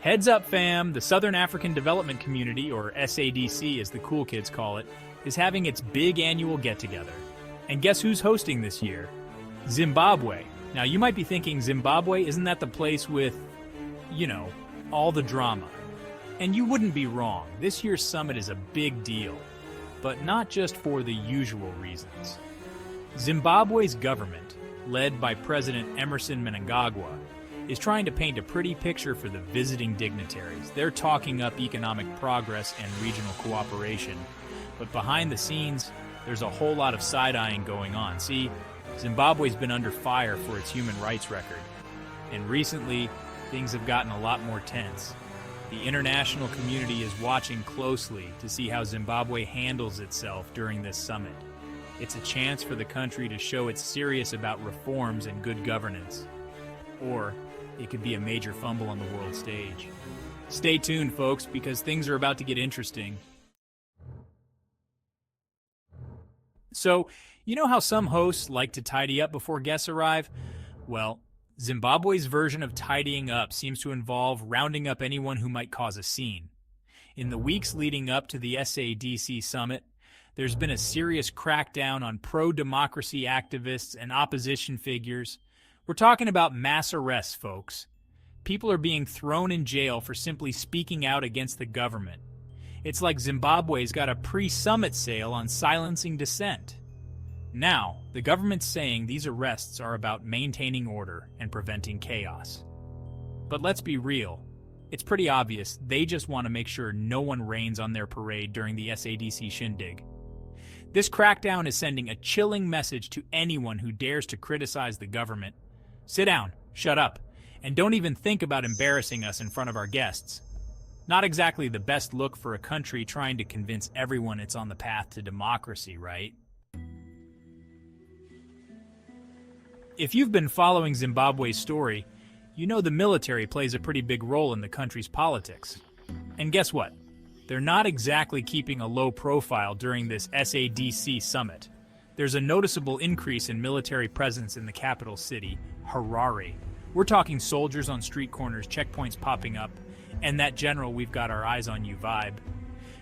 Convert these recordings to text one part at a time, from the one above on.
Heads up, fam! The Southern African Development Community, or SADC as the cool kids call it, is having its big annual get-together. And guess who's hosting this year? Zimbabwe. Now, you might be thinking, Zimbabwe, isn't that the place with, all the drama? And you wouldn't be wrong. This year's summit is a big deal, but not just for the usual reasons. Zimbabwe's government, led by President Emerson Mnangagwa, is trying to paint a pretty picture for the visiting dignitaries. They're talking up economic progress and regional cooperation. But behind the scenes, there's a whole lot of side-eyeing going on. See, Zimbabwe's been under fire for its human rights record. And recently, things have gotten a lot more tense. The international community is watching closely to see how Zimbabwe handles itself during this summit. It's a chance for the country to show it's serious about reforms and good governance. Or it could be a major fumble on the world stage. Stay tuned, folks, because things are about to get interesting. So, you know how some hosts like to tidy up before guests arrive? Well, Zimbabwe's version of tidying up seems to involve rounding up anyone who might cause a scene. In the weeks leading up to the SADC Summit, there's been a serious crackdown on pro-democracy activists and opposition figures. We're talking about mass arrests, folks. People are being thrown in jail for simply speaking out against the government. It's like Zimbabwe's got a pre-summit sale on silencing dissent. Now, the government's saying these arrests are about maintaining order and preventing chaos. But let's be real. It's pretty obvious they just want to make sure no one rains on their parade during the SADC shindig. This crackdown is sending a chilling message to anyone who dares to criticize the government. Sit down, shut up, and don't even think about embarrassing us in front of our guests. Not exactly the best look for a country trying to convince everyone it's on the path to democracy, right? If you've been following Zimbabwe's story, you know the military plays a pretty big role in the country's politics. And guess what? They're not exactly keeping a low profile during this SADC summit. There's a noticeable increase in military presence in the capital city, Harare. We're talking soldiers on street corners, checkpoints popping up, and that general "we've got our eyes on you" vibe.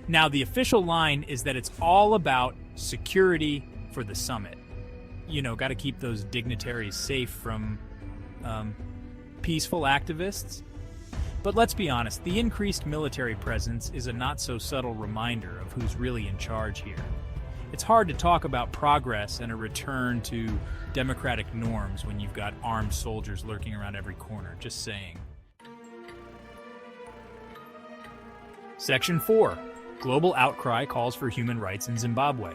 Now, the official line is that it's all about security for the summit. Got to keep those dignitaries safe from peaceful activists. But let's be honest, the increased military presence is a not-so-subtle reminder of who's really in charge here. It's hard to talk about progress and a return to democratic norms when you've got armed soldiers lurking around every corner, just saying. Section 4. Global outcry calls for human rights in Zimbabwe.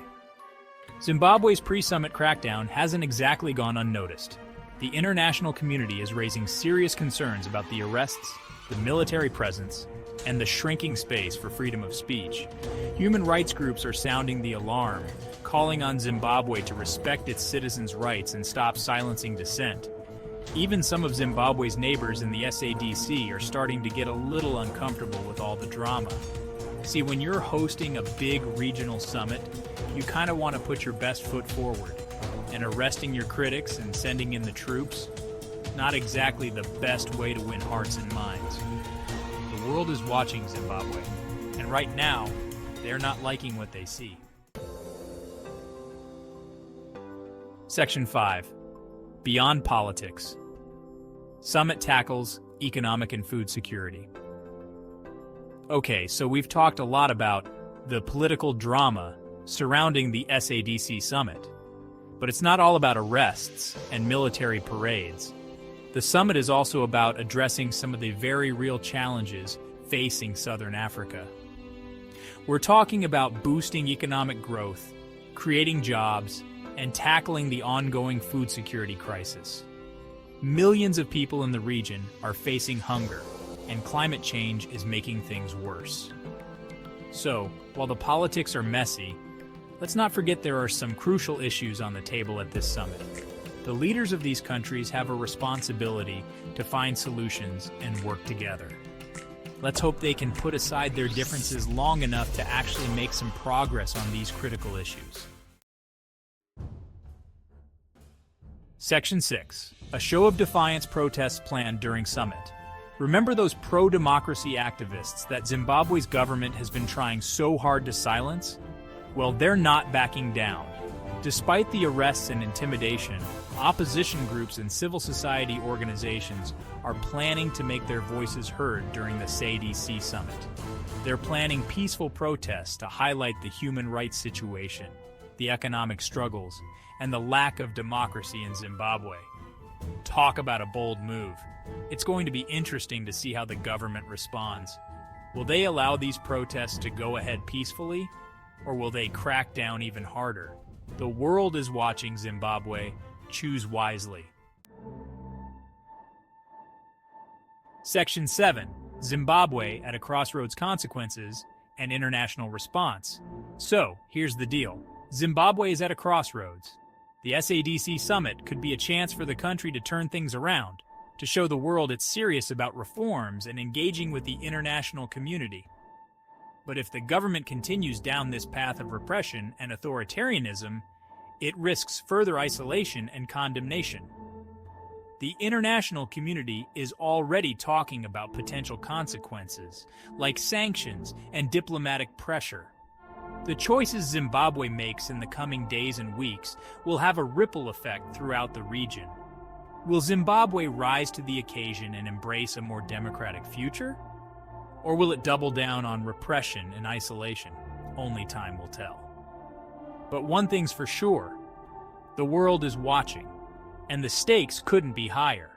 Zimbabwe's pre-summit crackdown hasn't exactly gone unnoticed. The international community is raising serious concerns about the arrests, the military presence, and the shrinking space for freedom of speech. Human rights groups are sounding the alarm, calling on Zimbabwe to respect its citizens' rights and stop silencing dissent. Even some of Zimbabwe's neighbors in the SADC are starting to get a little uncomfortable with all the drama. See, when you're hosting a big regional summit, you kind of want to put your best foot forward. And arresting your critics and sending in the troops, not exactly the best way to win hearts and minds. The world is watching Zimbabwe, and right now, they're not liking what they see. Section 5. Beyond Politics. Summit tackles economic and food security. Okay, so we've talked a lot about the political drama surrounding the SADC Summit. But it's not all about arrests and military parades. The summit is also about addressing some of the very real challenges facing Southern Africa. We're talking about boosting economic growth, creating jobs, and tackling the ongoing food security crisis. Millions of people in the region are facing hunger, and climate change is making things worse. So, while the politics are messy, let's not forget there are some crucial issues on the table at this summit. The leaders of these countries have a responsibility to find solutions and work together. Let's hope they can put aside their differences long enough to actually make some progress on these critical issues. Section 6. A show of defiance protests planned during summit. Remember those pro-democracy activists that Zimbabwe's government has been trying so hard to silence? Well, they're not backing down. Despite the arrests and intimidation, opposition groups and civil society organizations are planning to make their voices heard during the SADC Summit. They're planning peaceful protests to highlight the human rights situation, the economic struggles, and the lack of democracy in Zimbabwe. Talk about a bold move. It's going to be interesting to see how the government responds. Will they allow these protests to go ahead peacefully, or will they crack down even harder? The world is watching, Zimbabwe. Choose wisely. Section 7. Zimbabwe at a crossroads: consequences and international response. So, here's the deal. Zimbabwe is at a crossroads. The SADC Summit could be a chance for the country to turn things around, to show the world it's serious about reforms and engaging with the international community. But if the government continues down this path of repression and authoritarianism, it risks further isolation and condemnation. The international community is already talking about potential consequences, like sanctions and diplomatic pressure. The choices Zimbabwe makes in the coming days and weeks will have a ripple effect throughout the region. Will Zimbabwe rise to the occasion and embrace a more democratic future? Or will it double down on repression and isolation? Only time will tell. But one thing's for sure, the world is watching, and the stakes couldn't be higher.